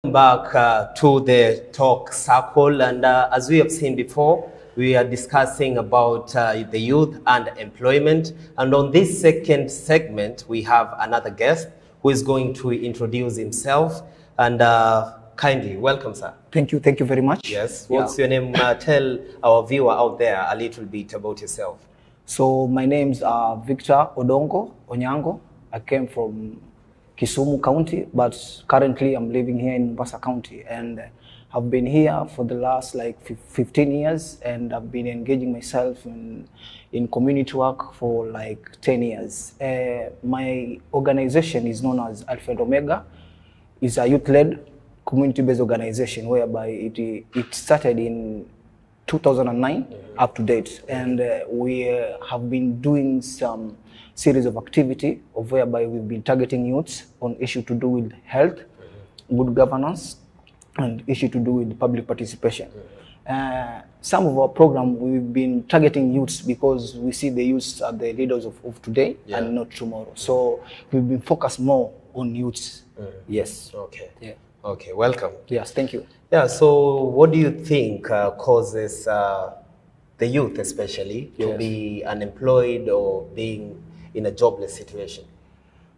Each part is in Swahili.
Back to the talk circle, and as we have seen before, we are discussing about the youth and employment. And on this second segment, we have another guest who is going to introduce himself. And kindly welcome, sir. Thank you very much. Yes. What's your name? Tell our viewer out there a little bit about yourself. So my name's Victor Odongo Onyango. I came from Kisumu County, but currently I'm living here in Mombasa County, and I've been here for the last 15 years, and I've been engaging myself in community work for 10 years. My organization is known as Alpha and Omega. It's a youth-led community-based organization whereby it started in 2009 up to date, and we have been doing some series of activity of whereby we've been targeting youths on issue to do with health, good governance, and issue to do with public participation. Some of our program, we've been targeting youths because we see the youths are the leaders of today and not tomorrow. So we've been focused more on youths. Yes. Okay. Yeah. Okay, welcome. Yes, thank you. Yeah, so what do you think causes the youth especially to be unemployed or being in a jobless situation?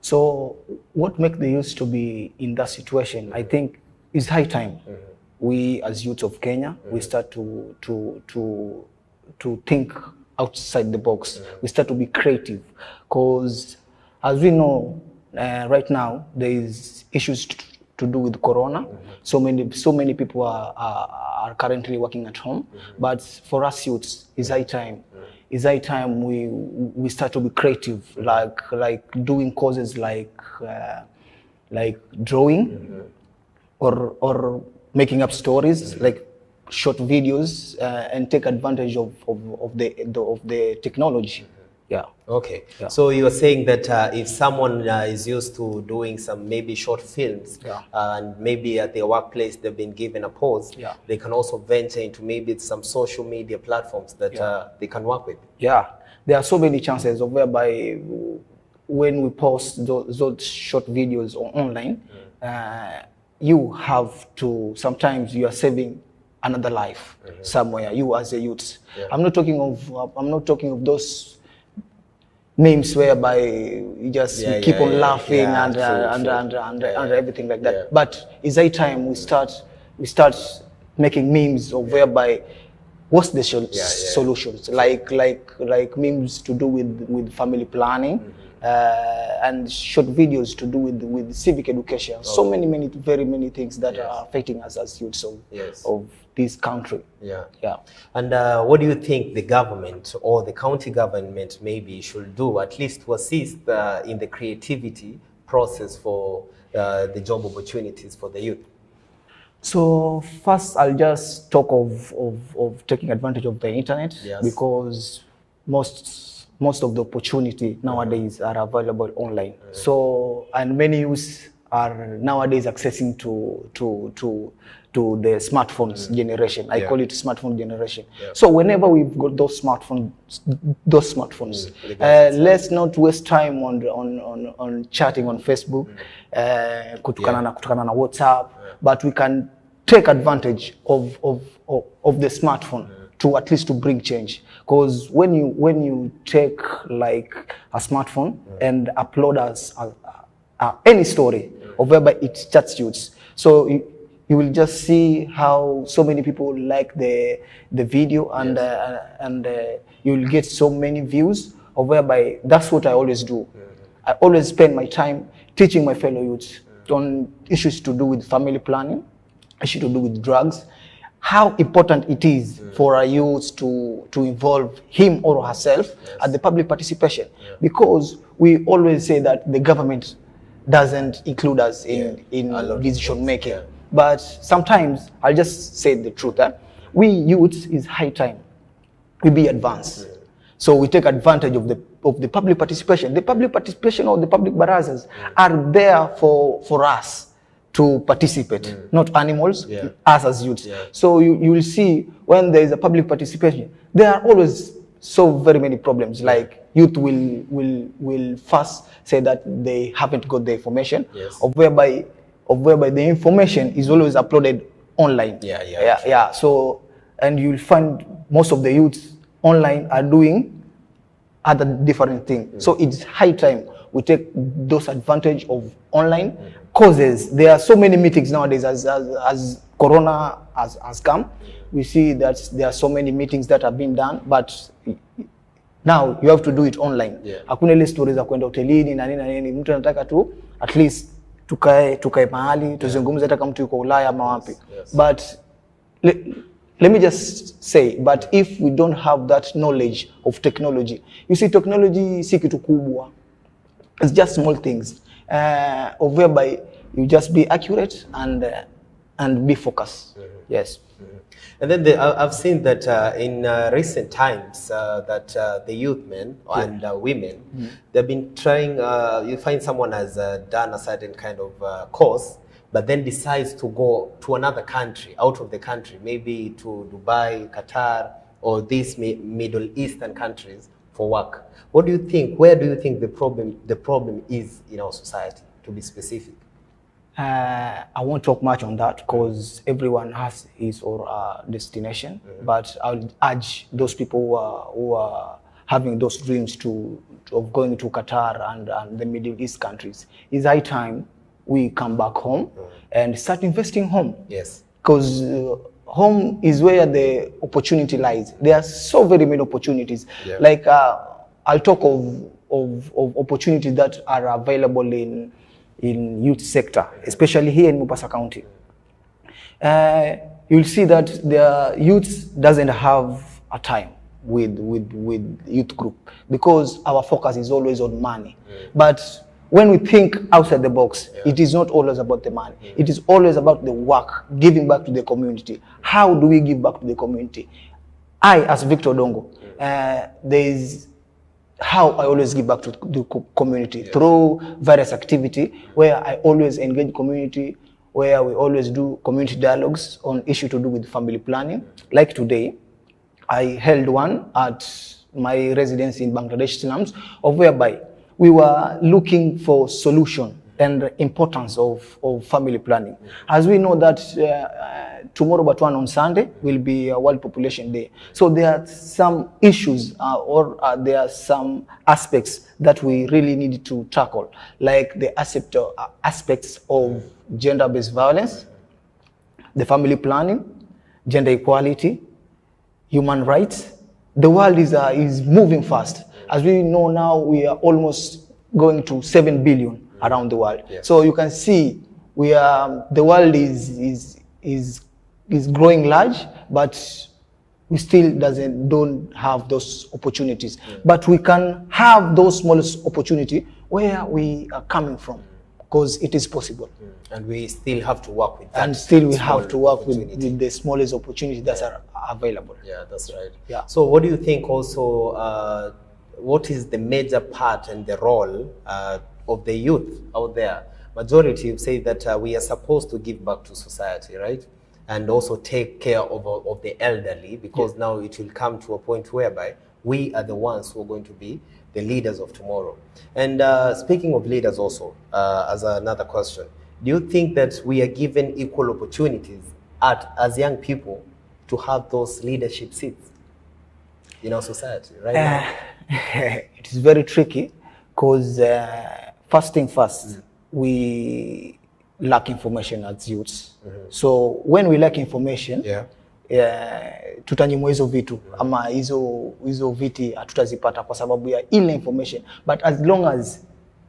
So what makes the youth to be in that situation, I think, is high time. We as youths of Kenya, we start to think outside the box. We start to be creative, because as we know right now, there is issues to do with Corona. So many people are currently working at home. But for us youths, it's high time. It's high time we start to be creative, like doing causes like drawing, or making up stories, like short videos, and take advantage of the technology. Yeah. Okay. Yeah. So you are saying that if someone is used to doing some maybe short films, and maybe at their workplace they've been given a pause, they can also venture into maybe some social media platforms that they can work with. Yeah. There are so many chances of whereby when we post those short videos online, you have to, sometimes you are saving another life somewhere, you as a youth. I'm not talking of those memes whereby you just keep on laughing and everything like that. But it's high time we start making memes of whereby what's the solutions, like memes to do with family planning, and short videos to do with civic education. So very many things that are affecting us as youths of this country. And what do you think the government or the county government maybe should do, at least to assist in the creativity process for the job opportunities for the youth? So first, I'll just talk of taking advantage of the internet, because most of the opportunity nowadays are available online. So, and many youths are nowadays accessing to the smartphones generation. I call it smartphone generation. So whenever we've got those smartphones, let's not waste time on chatting on Facebook, kutukana na WhatsApp, but we can take advantage of the smartphone to at least to bring change. Because when you take like a smartphone and upload any story of whereby it chats youths, so you will just see how so many people like the video, and you will get so many views of whereby that's what I always do. I always spend my time teaching my fellow youths on issues to do with family planning, issues to do with drugs, how important it is for a youth to involve him or herself at the public participation, because we always say that the government doesn't include us in decision making. But sometimes, I'll just say the truth, we youths, is high time we be advanced. So we take advantage of the public participation. The public participation or the public barazas are there for us to participate, not animals, us as youths. So you will see when there is a public participation, there are always so very many problems. Like youth will first say that they haven't got the information of whereby of whereby the information is always uploaded online. Yeah. So, and you'll find most of the youths online are doing other different things. So it's high time we take those advantage of online causes. There are so many meetings nowadays as Corona has come. We see that there are so many meetings that have been done, but now you have to do it online. Hakuna ile stories za kwenda hotelini na nini. Mtu anataka tu at least tukae mahali tuzungumze hata kama mtu yuko Ulaya ama wapi. But let me just say, but if we don't have that knowledge of technology, you see, technology si kitu kubwa. It's just small things, of whereby you just be accurate and be focused. Yes. And then I've seen that in recent times that the youth men and women, they've been trying, you find someone has done a certain kind of course, but then decides to go to another country, out of the country, maybe to Dubai, Qatar, or these Middle Eastern countries for work. What do you think? Where do you think the problem is in our society, to be specific? I won't talk much on that because everyone has his or her destination. But I'll urge those people who are having those dreams of going to Qatar and the Middle East countries. It's high time we come back home and start investing home. Yes. Because home is where the opportunity lies. There are so very many opportunities. Like I'll talk of opportunities that are available in youth sector, especially here in Mombasa County. You'll see that the youth doesn't have a time with youth group because our focus is always on money. But when we think outside the box, it is not always about the money. It is always about the work, giving back to the community. How do we give back to the community? I, as Victor Odongo, there is how I always give back to the community through various activity where I always engage community, where we always do community dialogues on issue to do with family planning. Like today, I held one at my residence in Bangladesh slums, of whereby we were looking for solution and the importance of family planning. As we know that tomorrow but one on Sunday will be World Population Day. So there are some issues or there are some aspects that we really need to tackle, like the aspects of gender-based violence, the family planning, gender equality, human rights. The world is moving fast. As we know now, we are almost going to 7 billion around the world. So you can see the world is growing large, but we still don't have those opportunities. But we can have those smallest opportunity where we are coming from, because it is possible. And we still have to work with that. And still we have to work with the smallest opportunities that are available. Yeah, that's right. Yeah. So what do you think also, what is the major part and the role of the youth out there? Majority say that we are supposed to give back to society, right? And also take care of the elderly, because now it will come to a point whereby we are the ones who are going to be the leaders of tomorrow. And speaking of leaders also, as another question, do you think that we are given equal opportunities as young people to have those leadership seats in our society right now? It is very tricky because first thing first, we lack information as youths. So when we lack information, tutanyimwa hizo vitu ama hizo viti hatutazipata kwa sababu ya ile information. But as long as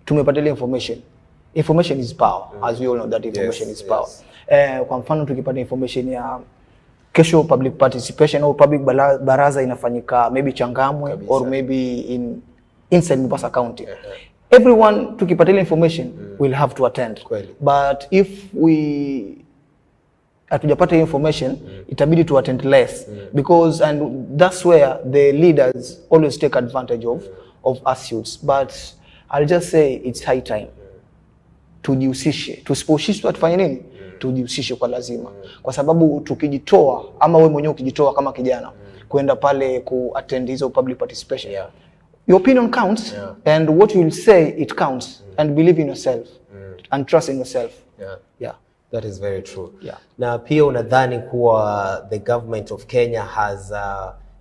tumepata ile information is power. As we all know that information is power. Kwa mfano tukipata information ya kesho public participation or public baraza inafanyika maybe Changamwe or maybe inside Mombasa County. Everyone tukipata ile information will have to attend. But if we hatujapata information, itabidi to attend less, because and that's where the leaders always take advantage of us youths. But I'll just say it's high time tujihusishe. Tusipohusishwa tufanye nini? Tujihusishe kwa lazima. Kwa sababu tukijitoa ama wewe mwenyewe ukijitoa kama kijana kwenda pale ku attend hizo public participation, your opinion counts, and what you will say it counts, and believe in yourself and trust in yourself. Yeah. That is very true. Yeah. Na pia unadhani kuwa the government of Kenya has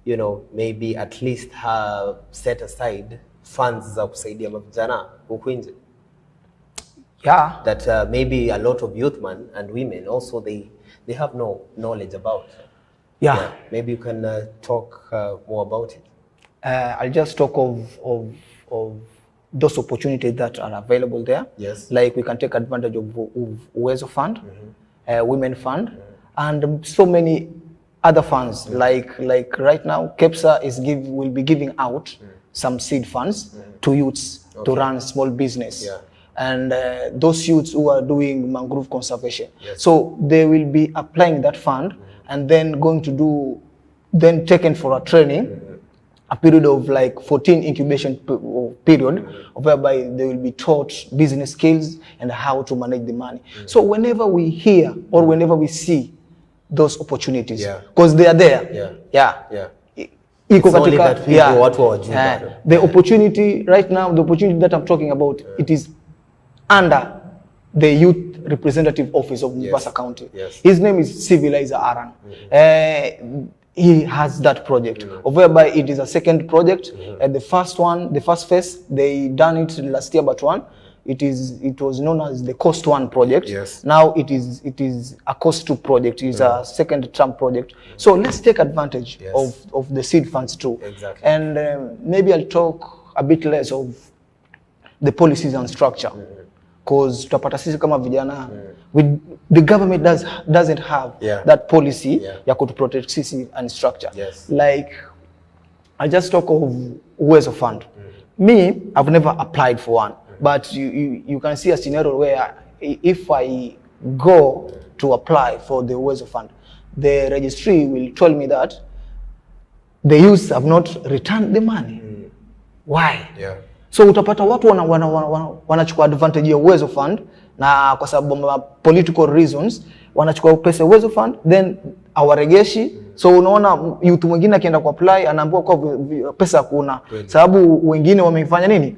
you know, maybe at least set aside funds za kusaidia vijana huku nje? Yeah. That maybe a lot of youth men and women also they have no knowledge about. Yeah. Maybe you can talk more about it. I'll just talk of those opportunities that are available there. Yes. Like we can take advantage of Uwezo Fund, Women Fund, and so many other funds. Like right now, KEPSA will be giving out some seed funds to youths to run small business. Yeah. And those youths who are doing mangrove conservation. Yes. So they will be applying that fund and then then taken for a training, a period of like 14 incubation period, whereby they will be taught business skills and how to manage the money. So whenever we hear or whenever we see those opportunities, because they are there, It's only that people watu hawajui bado. The opportunity right now, the opportunity that I'm talking about, it is under the Youth Representative Office of Mombasa County. Yes. His name is Civilizer Aran. He has that project, whereby it is a second project. The first phase, they done it last year, but it was known as the Coast 1 project. Yes. Now it is a Coast 2 project. It is a second term project. So let's take advantage of the seed funds too. Exactly. And maybe I'll talk a bit less of the policies and structure. Because tutapata sisi kama vijana, the government doesn't have that policy ya kutu protect sisi and structure. Yes. Like, I just talk of Uwezo Fund. Me, I've never applied for one, but you can see a scenario where if I go to apply for the Uwezo Fund, the registry will tell me that the youths have not returned the money. Why? Yeah. So utapata watu wanachukua advantage ya Uwezo Fund, na kwa sababu political reasons wanachukua pesa Uwezo Fund, then hawaregeshi. So unaona youth mwingine akienda ku apply anaambiwa kwa pesa hakuna, sababu wengine wamefanya nini,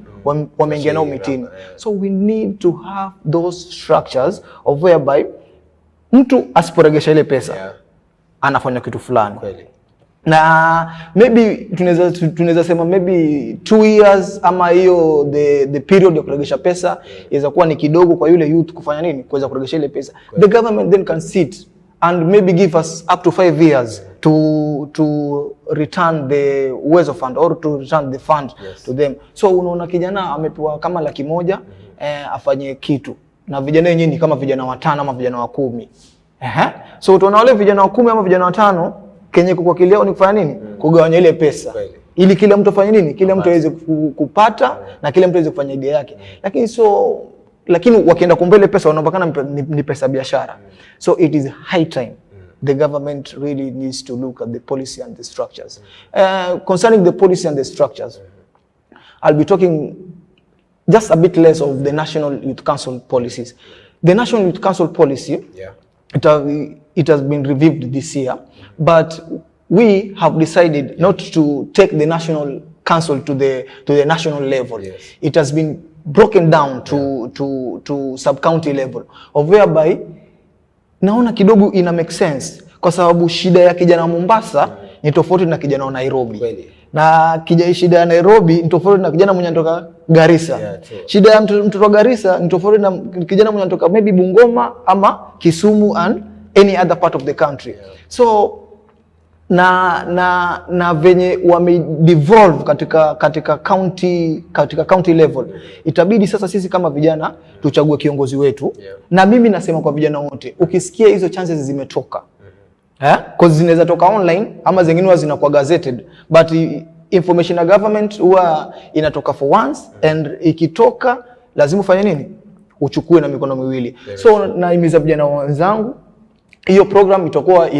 wameingia nao mitini. So we need to have those structures of whereby mtu asiporegesha ile pesa anafanya kitu fulani. Na maybe tunaweza sema maybe 2 years ama hiyo the period ya kuregesha pesa inaweza kuwa ni kidogo kwa yule youth kufanya nini, kuweza kuregesha ile pesa. The government then can sit and maybe give us up to 5 years to return the Uwezo Fund or to return the fund to them. So unaona kijana amepewa kama 100,000 afanye kitu, na vijana wenyewe ni kama vijana 5 ama vijana 10. So utaona wale vijana 10 ama vijana 5 kenye kwa kileo ni kufanya nini? Kugawanya ile pesa. Ili kila mtu afanye nini? Kila mtu aweze kupata na kila mtu aweze kufanya idea yake. Lakini wakienda kumbele pesa wanaonekana ni pesa biashara. So it is high time the government really needs to look at the policy and the structures. Concerning the policy and the structures, I'll be talking just a bit less of the National Youth Council policies. The National Youth Council policy, it has been reviewed this year, but we have decided not to take the National Council to the national level. It has been broken down to sub-county level, of whereby naona kidogo ina make sense, kwa sababu shida ya kijana wa Mombasa ni tofauti na kijana wa Nairobi. Na shida ya Nairobi ni tofauti na kijana mwenye anatoka Garissa. Shida ya mtoto wa Garissa ni tofauti na kijana mwenye anatoka maybe Bungoma ama Kisumu and any other part of the country. So na venye wame devolve katika county level, itabidi sasa sisi kama vijana tuchague kiongozi wetu. Na mimi nasema kwa vijana wote, ukisikia hizo chances zimetoka, because zinaweza toka online ama zingine huwa zinakuwa gazetted, but information ya government huwa inatoka for once, and ikitoka lazima ufanye nini? Uchukue na mikono miwili. So naimiza vijana wenzangu, hiyo program itakuwa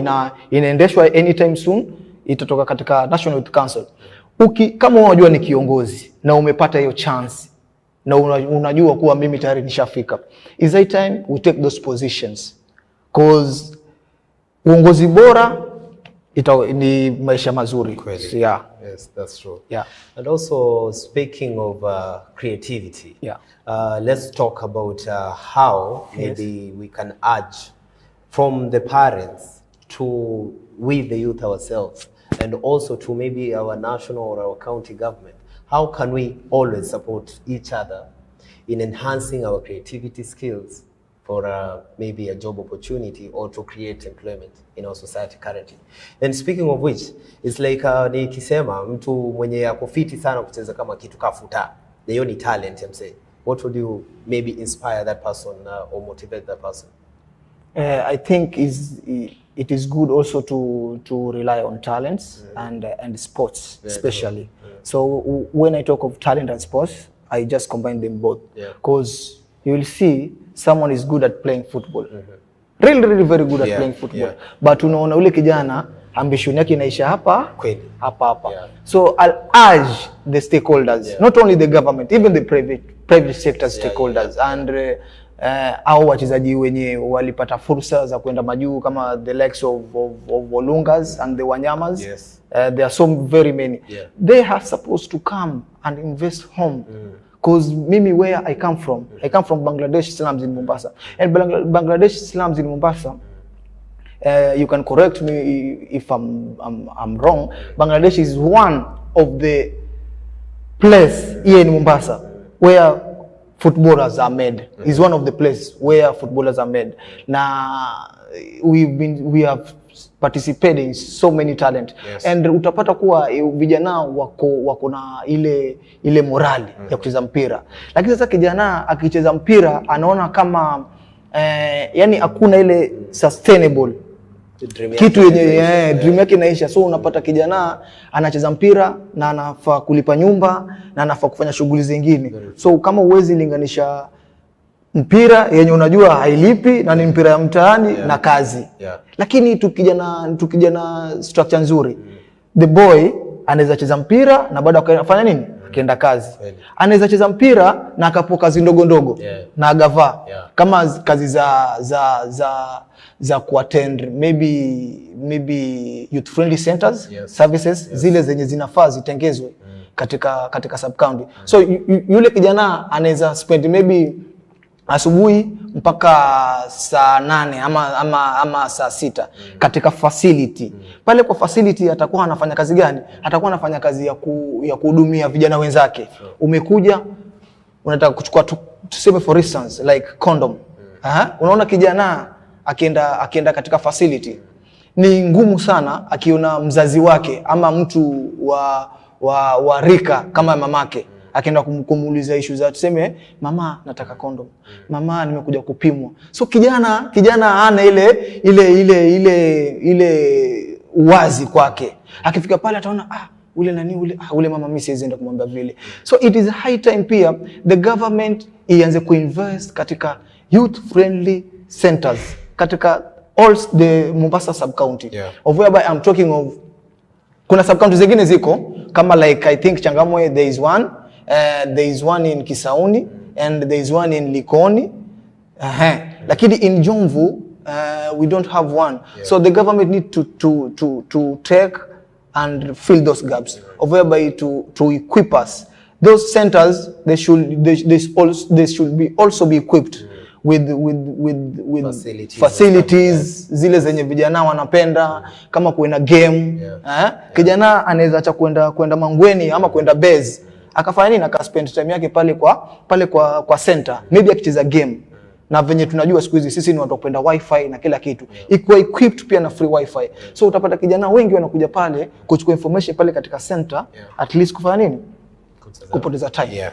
inaendeshwa anytime soon, itatoka katika National Youth Council. Kama unajua ni kiongozi na umepata hiyo chance na unajua kuwa mimi tayari nishafika, is it time we take those positions, because uongozi bora ni maisha mazuri. Yeah. Yes, that's true. Yeah. And also speaking of creativity, yeah. Let's talk about how maybe we can urge from the parents to we the youth ourselves, and also to maybe our national or our county government. How can we always support each other in enhancing our creativity skills for maybe a job opportunity or to create employment in our society currently? And speaking of which, it's like nikisema mtu mwenye ako fiti sana kucheza kama kitu kafuta, hiyo ni talent, I'm saying. What would you maybe inspire that person or motivate that person? I think it is good also to rely on talents and sports, especially. So when I talk of talent and sports, I just combine them both, because you will see someone is good at playing football, really very good at playing football, but unaona ule kijana ambition yake inaisha hapa. So I'll urge the stakeholders, not only the government, even the private sector stakeholders, and au wachezaji wenye walipata fursa za kwenda majuu kama the likes of Olungas and the Wanyamas. There are so very many. They are supposed to come and invest home. Because mimi, where I come from, I come from Bangladesh slums in Mombasa. And Bangladesh slums in Mombasa, you can correct me if I'm wrong, Bangladesh is one of the place here in Mombasa where footballers are made. Is one of the places where footballers are made. Now we have participated in so many talent, and utapata kuwa vijana wako na ile morali ya kucheza mpira, lakini sasa kijana akicheza mpira anaona kama yani hakuna ile sustainable kitu yenye dream yake inaisha. So unapata kijana anacheza mpira na anafaa kulipa nyumba na anafaa kufanya shughuli zingine. So kama uwezi linganisha mpira yenye unajua hailipi na ni mpira ya mtaani na kazi, lakini tukija na structure nzuri, the boy anaweza cheza mpira na baada akafanya nini, akienda kazi. Anaweza cheza mpira na akapo kazi ndogo na agava kama kazi za kuattend maybe youth friendly centers, services zile zenye zinafaa zitengezwe katika sub county. So yule kijana anaweza spend maybe asubuhi mpaka saa 8 ama saa 6 katika facility. Pale kwa facility atakuwa anafanya kazi gani? Atakuwa anafanya kazi ya kuhudumia vijana wenzake. Umekuja unataka kuchukua tuseme for instance like condom. Unaona kijana akienda katika facility, ni ngumu sana akiona mzazi wake ama mtu wa rika kama mamake akienda kumuuliza issue za tuseme mama nataka condom, mama nimekuja kupimwa. So kijana ana ile uwazi kwake. Akifika pale ataona ule mama mimi siwezi enda kumwambia vile. So it is high time pia the government ianze kuinvest katika youth friendly centers katika all the Mombasa sub county, of whereby I'm talking of, kuna sub county zingine ziko kama like I think Changamwe there is one in Kisauni and there is one in Likoni. Lakini in Jomvu we don't have one. So the government need to take and fill those gaps, of whereby to equip us. Those centers they should also be equipped with facilities zile zenye vijana wanapenda, kama kuenda game. Kijana anaweza acha kwenda Mangweni ama kwenda base, akafanya nini, akaspend time yake pale kwa center, maybe akicheza game. Na venye tunajua siku hizi sisi ni watu kupenda wifi na kila kitu, iko equipped pia na free wifi. So utapata kijana wengi wanakuja pale kuchukua information pale katika center, at least kufanya nini, kupoteza time.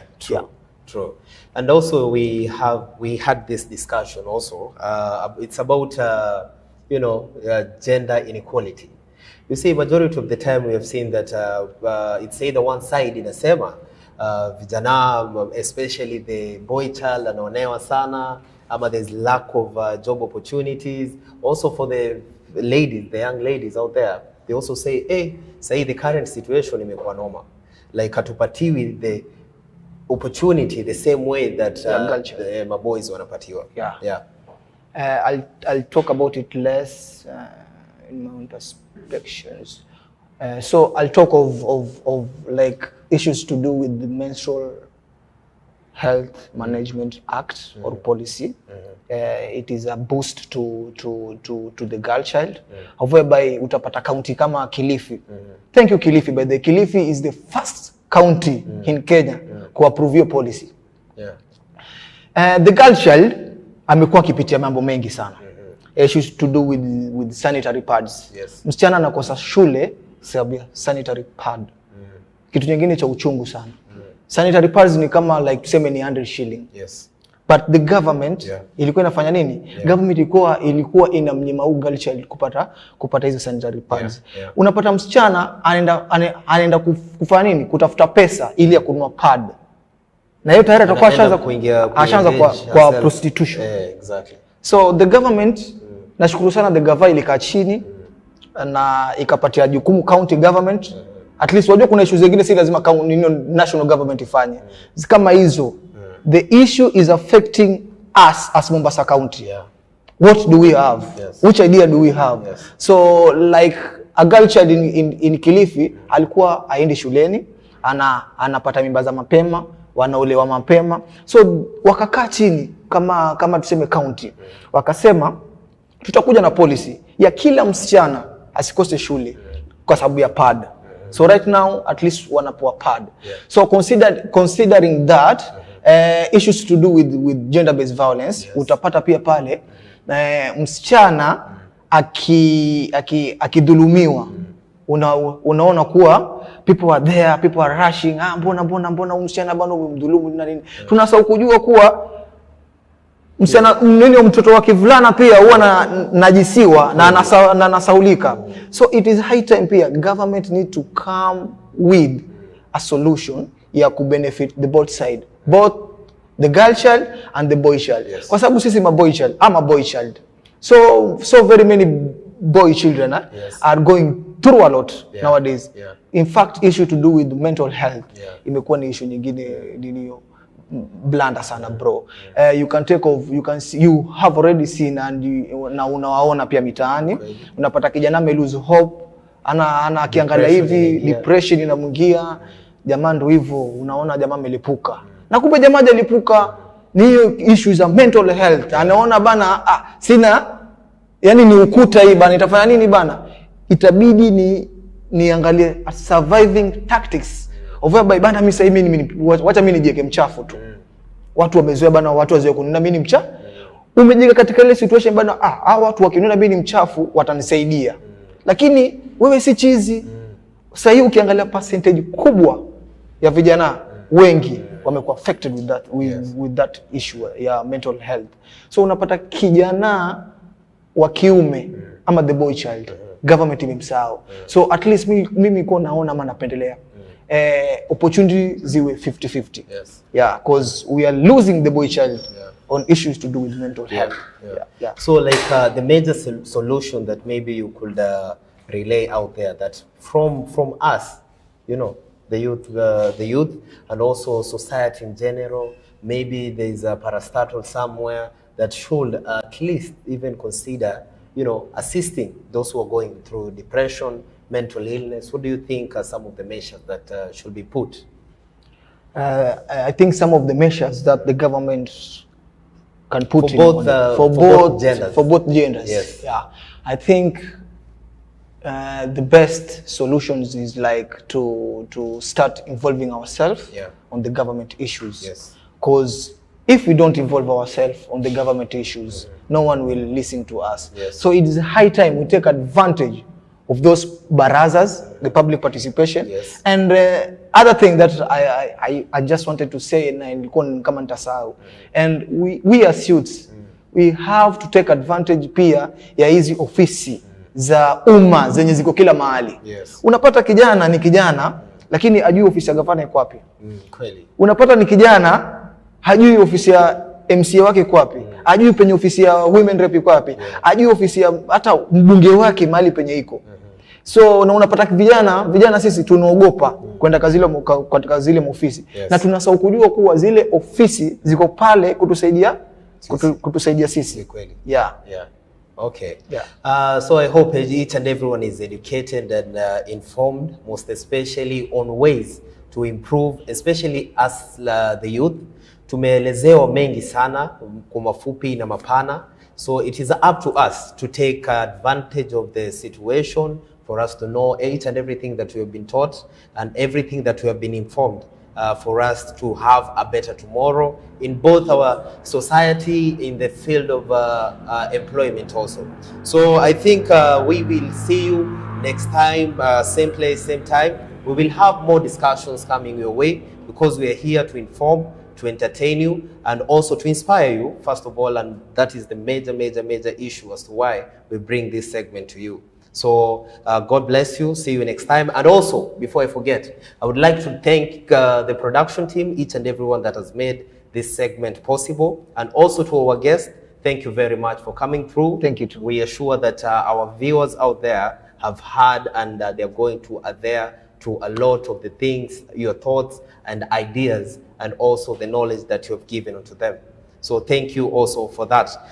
True. And also we had this discussion also. It's about gender inequality. You see, majority of the time we have seen that it's either one side inasema vijana, especially the boy child, anaonewa sana, ama there's lack of job opportunities. Also for the ladies, the young ladies out there, they also say, say the current situation imekuwa noma, like hatupatiwi the opportunity the same way that my boys wanapatiwa. I'll talk about it less in my own perspectives. So I'll talk of like issues to do with the Menstrual Health Management Act or policy. It is a boost to the girl child. However, utapata county kama Kilifi. Thank you Kilifi, but the Kilifi is the first county in Kenya ku approve your policy. The girl child amekuwa kipitia mambo mengi sana. Issues to do with sanitary pads. Msichana anakosa shule sababu ya sanitary pad. Kitu kingine cha uchungu sana. Sanitary pads ni kama like tuseme ni 100 shilling. But the government ilikuwa inafanya nini? Government ilikuwa inamnyima girl child kupata hizo sanitary pads. Unapata msichana anaenda kufanya nini? Kutafuta pesa ili ya kununua pad. Na hiyo tayari atakuwa ashaanza kwa prostitution. Exactly. So the government, nashukuru sana the government ilikaa chini na ikapatia jukumu county government. At least wajua kuna issues zingine si lazima national government ifanye. Kama hizo, the issue is affecting us as Mombasa County. What do we have? Which idea do we have? So like a girl child in Kilifi alikuwa aende shuleni, anapata mimba za mapema, wanaolewa mapema. So wakakaa chini kama tuseme county. Wakasema tutakuja na policy ya kila msichana asikose shule kwa sababu ya pad. So right now at least wanapoa pad. So considering that issues to do with gender based violence, utapata pia pale msichana akidhulumiwa, unaona kuwa people are there, people are rushing, mbona msichana bado umemdhulumu na nini. Tunasahau kujua kuwa msichana nini, mtoto wa kivulana pia huwa najisiwa na anasaulika. So it is high time pia government need to come with a solution ya ku benefit the both side, both the girl child and the boy child. Kwa sababu sisi boy child, I'm a boy child. So very many boy children are going through a lot nowadays. In fact, issue to do with mental health imekuwa ni issue nyingine nilio blanda sana bro. You can take off, you have already seen and na unawaona pia mitaani. Unapata kijana lose hope, ana akiangalia hivi depression inamwingia, jamaa ndo hivyo unaona jamaa amelipuka. Na kumbe jamaa hajalipuka, ni hiyo issues za mental health. Anaona bana sina, yani ni ukuta hii bana, itafanya nini bana? Itabidi niangalie surviving tactics. Over bana mimi sasa mimi wacha mimi nijiweke mchafu tu. Watu wamezoea bana, watu wazoea kunina mimi ni mchafu. Umejika katika ile situation bana, hao watu wakiniona mimi ni mchafu watanisaidia. Lakini wewe si chizi. Sasa hii ukiangalia percentage kubwa ya vijana wengi wamekuwa affected with that issue ya mental health. So unapata kijana wa kiume ama the boy child, government imemsahau. So at least mimi niko naona ama napendelea opportunity ziwe 50-50. Because we are losing the boy child on issues to do with mental health. So like the major solution that maybe you could relay out there, that from us, you know, the youth and also society in general, maybe there is a parastatal somewhere that should at least even consider, you know, assisting those who are going through depression, mental illness. What do you think are some of the measures that should be put? I think some of the measures that the government can put for both genders. Yes. I think the best solutions is like to start involving ourselves on the government issues. Because if we don't involve ourselves on the government issues, no one will listen to us. So it is high time we take advantage of those barazas, the public participation. And other thing that I just wanted to say, and we as youths, we have to take advantage pia ya hizi ofisi za umma zenye ziko kila mahali. Unapata kijana ni kijana lakini ajui ofisi ya gavana iko wapi. Kweli. Unapata ni kijana hajui ofisi ya MCA wake iko wapi. Ajui penye ofisi ya women rep iko wapi. Ajui ofisi ya hata mbunge wake mahali penye iko. So na unapata vijana sisi tunaogopa kwenda katika zile ofisi. Na tunasahau kujua kuwa zile ofisi ziko pale kutusaidia sisi. Kweli. Okay. Yeah. So I hope each and everyone is educated and informed, most especially on ways to improve, especially as the youth. Tumeelezewa mengi sana kwa mafupi na mapana. So it is up to us to take advantage of the situation, for us to know each and everything that we have been taught and everything that we have been informed. For us to have a better tomorrow in both our society, in the field of employment also. So I think we will see you next time, same place, same time. We will have more discussions coming your way because we are here to inform, to entertain you, and also to inspire you, first of all, and that is the major issue as to why we bring this segment to you. So God bless you. See you next time. And also, before I forget, I would like to thank the production team, each and everyone that has made this segment possible. And also to our guests, thank you very much for coming through. Thank you too. We are sure that our viewers out there have heard and they're going to adhere to a lot of the things, your thoughts and ideas, and also the knowledge that you have given unto them. So thank you also for that.